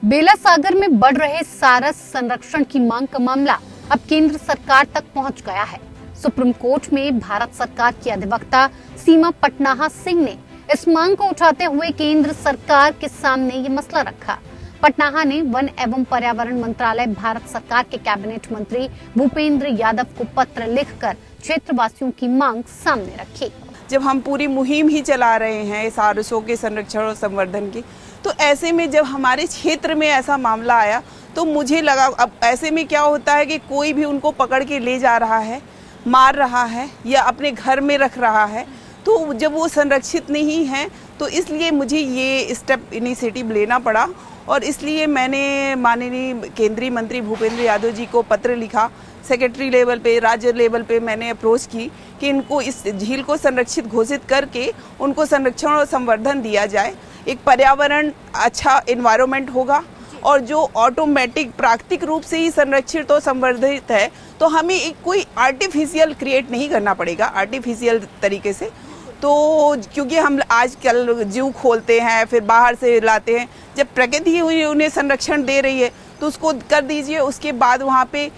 बेला सागर में बढ़ रहे सारस संरक्षण की मांग का मामला अब केंद्र सरकार तक पहुंच गया है। सुप्रीम कोर्ट में भारत सरकार की अधिवक्ता सीमा पटनाहा सिंह ने इस मांग को उठाते हुए केंद्र सरकार के सामने ये मसला रखा। पटनाहा ने वन एवं पर्यावरण मंत्रालय भारत सरकार के कैबिनेट मंत्री भूपेंद्र यादव को पत्र लिखकर क्षेत्रवासियों की मांग सामने रखी। जब हम पूरी मुहिम ही चला रहे हैं सारसों के संरक्षण और संवर्धन की, तो ऐसे में जब हमारे क्षेत्र में ऐसा मामला आया तो मुझे लगा अब ऐसे में क्या होता है कि कोई भी उनको पकड़ के ले जा रहा है, मार रहा है या अपने घर में रख रहा है, तो जब वो संरक्षित नहीं है तो इसलिए मुझे ये स्टेप इनिशिएटिव लेना पड़ा। और इसलिए मैंने माननीय केंद्रीय मंत्री भूपेंद्र यादव जी को पत्र लिखा। सेक्रेटरी लेवल पे, राज्य लेवल पे मैंने अप्रोच की कि इनको इस झील को संरक्षित घोषित करके उनको संरक्षण और संवर्धन दिया जाए। एक पर्यावरण अच्छा एनवायरनमेंट होगा और जो ऑटोमेटिक प्राकृतिक रूप से ही संरक्षित और संवर्धित है, तो हमें एक कोई आर्टिफिशियल क्रिएट नहीं करना पड़ेगा आर्टिफिशियल तरीके से। तो क्योंकि हम आजकल जू खोलते हैं फिर बाहर से लाते हैं, जब प्रकृति उन्हें संरक्षण दे रही है तो उसको कर दीजिए। उसके बाद वहाँ पे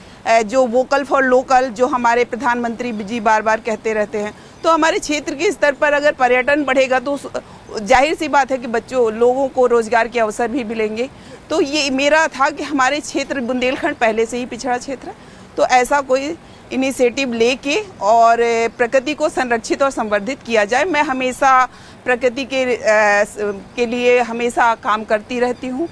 जो वोकल फॉर लोकल जो हमारे प्रधानमंत्री जी बार बार कहते रहते हैं, तो हमारे क्षेत्र के स्तर पर अगर पर्यटन बढ़ेगा तो जाहिर सी बात है कि लोगों को रोजगार के अवसर भी मिलेंगे। तो ये मेरा था कि हमारे क्षेत्र बुंदेलखंड पहले से ही पिछड़ा क्षेत्र है, तो ऐसा कोई इनिशिएटिव लेके और प्रकृति को संरक्षित और संवर्धित किया जाए। मैं हमेशा प्रकृति के लिए हमेशा काम करती रहती हूँ।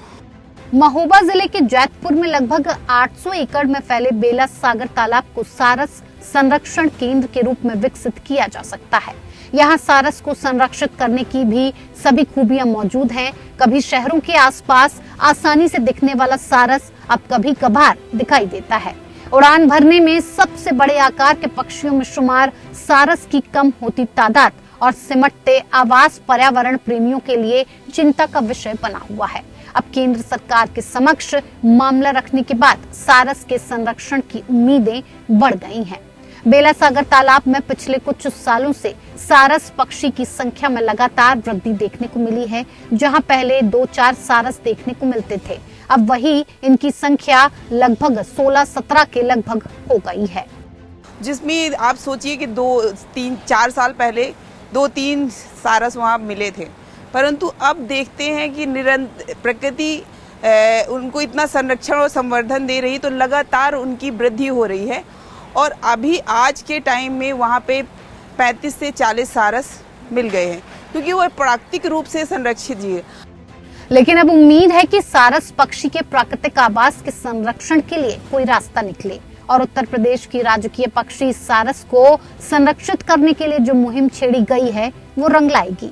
महोबा जिले के जैतपुर में लगभग 800 एकड़ में फैले बेला सागर तालाब को सारस संरक्षण केंद्र के रूप में विकसित किया जा सकता है। यहाँ सारस को संरक्षित करने की भी सभी खूबियां मौजूद हैं। कभी शहरों के आसपास आसानी से दिखने वाला सारस अब कभी कभार दिखाई देता है। उड़ान भरने में सबसे बड़े आकार के पक्षियों में शुमार सारस की कम होती तादाद और सिमटते आवास पर्यावरण प्रेमियों के लिए चिंता का विषय बना हुआ है। अब केंद्र सरकार के समक्ष मामला रखने के बाद सारस के संरक्षण की उम्मीदें बढ़ गई हैं। बेला सागर तालाब में पिछले कुछ सालों से सारस पक्षी की संख्या में लगातार वृद्धि देखने को मिली है। जहां पहले 2-4 सारस देखने को मिलते थे, अब वही इनकी संख्या लगभग 16-17 के लगभग हो गई है। जिसमें आप सोचिए कि 2-3-4 साल पहले 2-3 सारस वहाँ मिले थे, परंतु अब देखते हैं कि निरंतर प्रकृति उनको इतना संरक्षण और संवर्धन दे रही, तो लगातार उनकी वृद्धि हो रही है। और अभी आज के टाइम में वहाँ पे 35 से 40 सारस मिल गए हैं, क्योंकि वो प्राकृतिक रूप से संरक्षित जी है। लेकिन अब उम्मीद है कि सारस पक्षी के प्राकृतिक आवास के संरक्षण के लिए कोई रास्ता निकले और उत्तर प्रदेश की राजकीय पक्षी सारस को संरक्षित करने के लिए जो मुहिम छेड़ी गई है वो रंग लाएगी।